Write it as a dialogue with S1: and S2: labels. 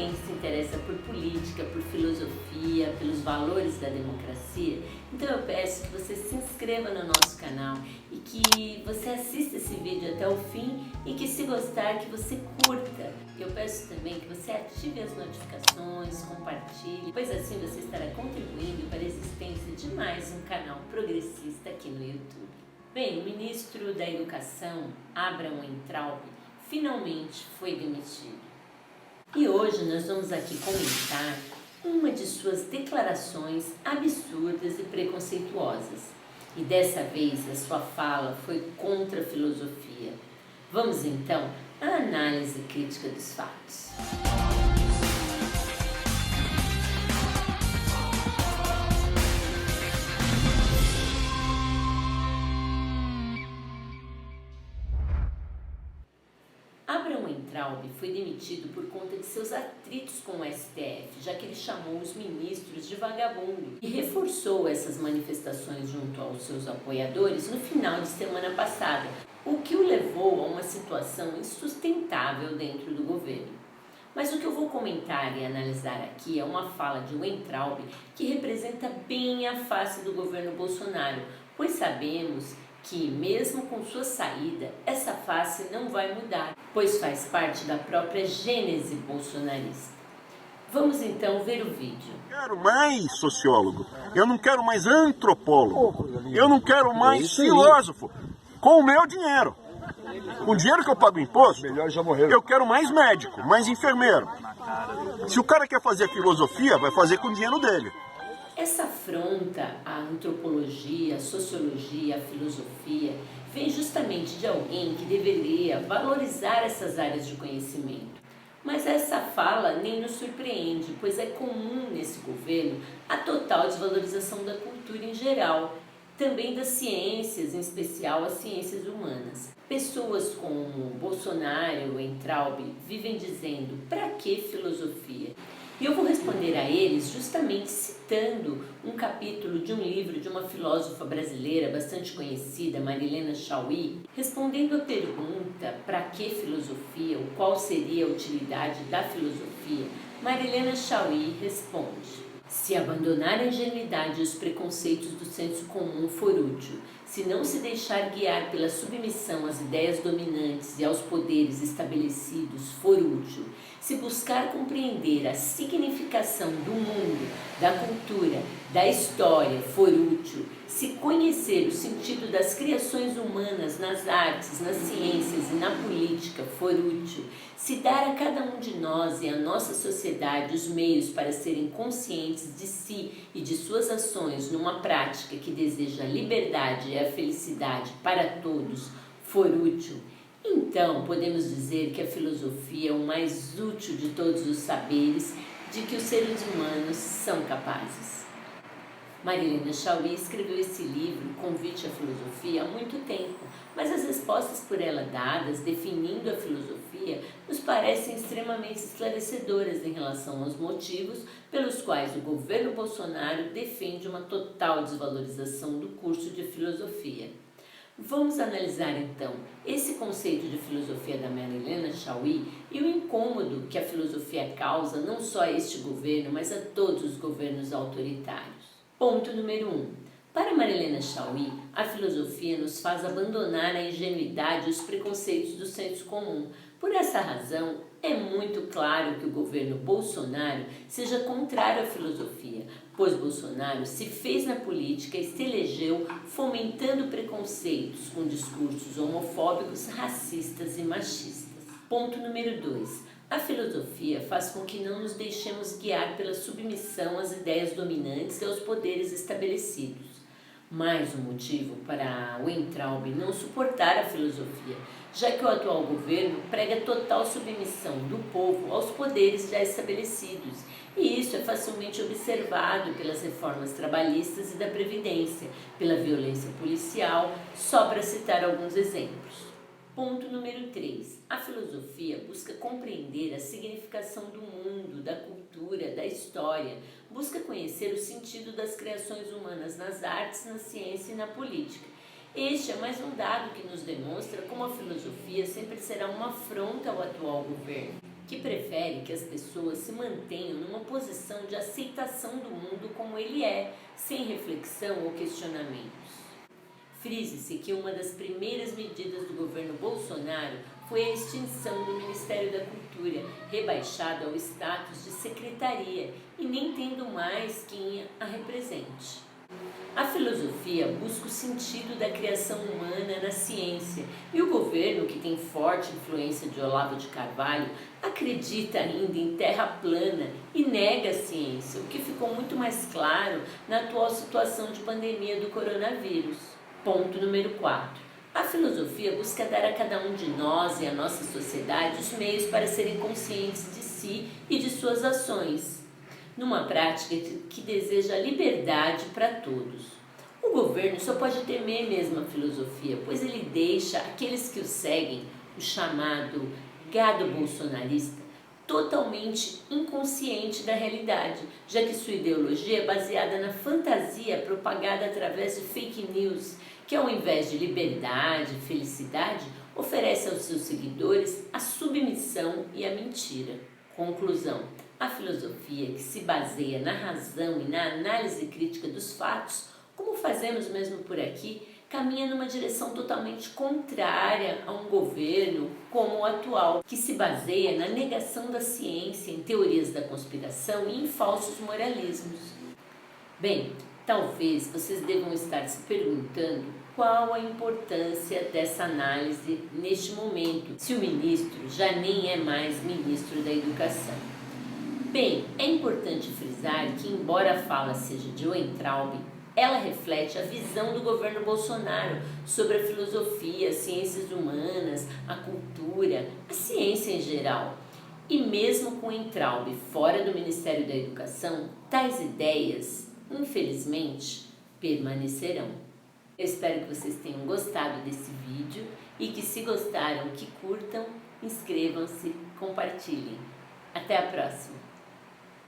S1: alguém que se interessa por política, por filosofia, pelos valores da democracia, então eu peço que você se inscreva no nosso canal e que você assista esse vídeo até o fim e que, se gostar, que você curta. Eu peço também que você ative as notificações, compartilhe, pois assim você estará contribuindo para a existência de mais um canal progressista aqui no YouTube. Bem, o ministro da Educação, Abraham Weintraub, finalmente foi demitido. E hoje nós vamos aqui comentar uma de suas declarações absurdas e preconceituosas. E dessa vez a sua fala foi contra a filosofia. Vamos então à análise crítica dos fatos. Abraham Weintraub foi demitido por conta de seus atritos com o STF, já que ele chamou os ministros de vagabundo e reforçou essas manifestações junto aos seus apoiadores no final de semana passada, o que o levou a uma situação insustentável dentro do governo. Mas o que eu vou comentar e analisar aqui é uma fala de Weintraub que representa bem a face do governo Bolsonaro, pois sabemos que, mesmo com sua saída, essa face não vai mudar, pois faz parte da própria gênese bolsonarista. Vamos então ver o vídeo.
S2: Eu não quero mais sociólogo, eu não quero mais antropólogo, eu não quero mais filósofo, com o meu dinheiro. Com o dinheiro que eu pago imposto, eu quero mais médico, mais enfermeiro. Se o cara quer fazer filosofia, vai fazer com o dinheiro dele.
S1: Essa afronta à antropologia, à sociologia, à filosofia, vem justamente de alguém que deveria valorizar essas áreas de conhecimento. Mas essa fala nem nos surpreende, pois é comum nesse governo a total desvalorização da cultura em geral, também das ciências, em especial as ciências humanas. Pessoas como Bolsonaro, Weintraub, vivem dizendo: "Para que filosofia?" E eu vou responder a eles justamente citando um capítulo de um livro de uma filósofa brasileira bastante conhecida, Marilena Chaui, respondendo a pergunta "para que filosofia?" ou qual seria a utilidade da filosofia. Marilena Chaui responde: "Se abandonar a ingenuidade e os preconceitos do senso comum for útil, se não se deixar guiar pela submissão às ideias dominantes e aos poderes estabelecidos for útil, se buscar compreender a significação do mundo, da cultura, da história for útil, se conhecer o sentido das criações humanas nas artes, nas ciências e na política for útil, se dar a cada um de nós e à nossa sociedade os meios para serem conscientes de si e de suas ações numa prática que deseja a liberdade e a felicidade para todos for útil, então podemos dizer que a filosofia é o mais útil de todos os saberes de que os seres humanos são capazes." Marilena Chaui escreveu esse livro, Convite à Filosofia, há muito tempo, mas as respostas por ela dadas, definindo a filosofia, nos parecem extremamente esclarecedoras em relação aos motivos pelos quais o governo Bolsonaro defende uma total desvalorização do curso de filosofia. Vamos analisar então esse conceito de filosofia da Marilena Chaui e o incômodo que a filosofia causa não só a este governo, mas a todos os governos autoritários. Ponto número 1. Para Marilena Chaui, a filosofia nos faz abandonar a ingenuidade e os preconceitos do senso comum. Por essa razão, é muito claro que o governo Bolsonaro seja contrário à filosofia, pois Bolsonaro se fez na política e se elegeu fomentando preconceitos com discursos homofóbicos, racistas e machistas. Ponto número 2. A filosofia faz com que não nos deixemos guiar pela submissão às ideias dominantes e aos poderes estabelecidos. Mais um motivo para Weintraub não suportar a filosofia, já que o atual governo prega total submissão do povo aos poderes já estabelecidos, e isso é facilmente observado pelas reformas trabalhistas e da Previdência, pela violência policial, só para citar alguns exemplos. Ponto número 3. A filosofia busca compreender a significação do mundo, da cultura, da história, busca conhecer o sentido das criações humanas nas artes, na ciência e na política. Este é mais um dado que nos demonstra como a filosofia sempre será uma afronta ao atual governo, que prefere que as pessoas se mantenham numa posição de aceitação do mundo como ele é, sem reflexão ou questionamentos. Frise-se que uma das primeiras medidas do governo Bolsonaro foi a extinção do Ministério da Cultura, rebaixado ao status de secretaria e nem tendo mais quem a represente. A filosofia busca o sentido da criação humana na ciência e o governo, que tem forte influência de Olavo de Carvalho, acredita ainda em terra plana e nega a ciência, o que ficou muito mais claro na atual situação de pandemia do coronavírus. Ponto número 4. A filosofia busca dar a cada um de nós e à nossa sociedade os meios para serem conscientes de si e de suas ações, numa prática que deseja liberdade para todos. O governo só pode temer mesmo a filosofia, pois ele deixa aqueles que o seguem, o chamado gado bolsonarista, totalmente inconsciente da realidade, já que sua ideologia é baseada na fantasia propagada através de fake news, que ao invés de liberdade e felicidade, oferece aos seus seguidores a submissão e a mentira. Conclusão: a filosofia, que se baseia na razão e na análise crítica dos fatos, como fazemos mesmo por aqui, caminha numa direção totalmente contrária a um governo como o atual, que se baseia na negação da ciência, em teorias da conspiração e em falsos moralismos. Bem, talvez vocês devam estar se perguntando qual a importância dessa análise neste momento, se o ministro já nem é mais ministro da Educação. Bem, é importante frisar que, embora a fala seja de Weintraub, ela reflete a visão do governo Bolsonaro sobre a filosofia, as ciências humanas, a cultura, a ciência em geral. E mesmo com Weintraub fora do Ministério da Educação, tais ideias, infelizmente, permanecerão. Eu espero que vocês tenham gostado desse vídeo e que, se gostaram, que curtam, inscrevam-se, compartilhem. Até a próxima!